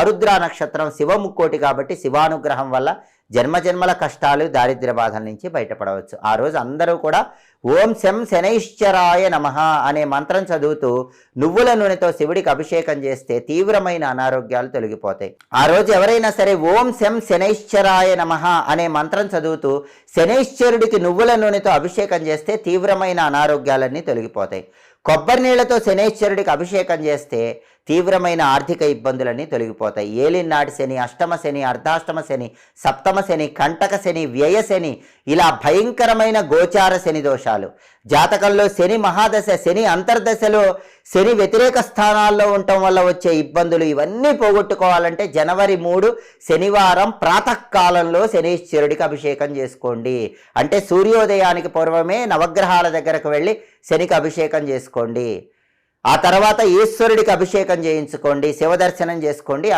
ఆరుద్ర నక్షత్రం శివముక్కోటి కాబట్టి శివానుగ్రహం వల్ల జన్మజన్మల కష్టాలు దారిద్ర్య బాధల నుంచి బయటపడవచ్చు. ఆ రోజు అందరూ కూడా ఓం శం శనైశ్చరాయ నమః అనే మంత్రం చదువుతూ నువ్వుల నూనెతో శివుడికి అభిషేకం చేస్తే తీవ్రమైన అనారోగ్యాలు తొలగిపోతాయి. ఆ రోజు ఎవరైనా సరే ఓం శం శనైశ్చరాయ నమః అనే మంత్రం చదువుతూ శనైశ్చరుడికి నువ్వుల నూనెతో అభిషేకం చేస్తే తీవ్రమైన అనారోగ్యాలన్నీ తొలగిపోతాయి. కొబ్బరి నీళ్లతో శనైశ్వరుడికి అభిషేకం చేస్తే తీవ్రమైన ఆర్థిక ఇబ్బందులన్నీ తొలగిపోతాయి. ఏలినాటి శని, అష్టమ శని, అర్ధాష్టమ శని, సప్తమ శని, కంటక శని, వ్యయ శని, ఇలా భయంకరమైన గోచార శని దోషాలు, జాతకంలో శని మహాదశ, శని అంతర్దశలో శని వ్యతిరేక స్థానాల్లో ఉండటం వల్ల వచ్చే ఇబ్బందులు, ఇవన్నీ పోగొట్టుకోవాలంటే జనవరి 3 శనివారం ప్రాతకాలంలో శనీశ్వరుడికి అభిషేకం చేసుకోండి. అంటే సూర్యోదయానికి పూర్వమే నవగ్రహాల దగ్గరకు వెళ్ళి శనికి అభిషేకం చేసుకోండి. ఆ తర్వాత ఈశ్వరుడికి అభిషేకం చేయించుకోండి, శివదర్శనం చేసుకోండి.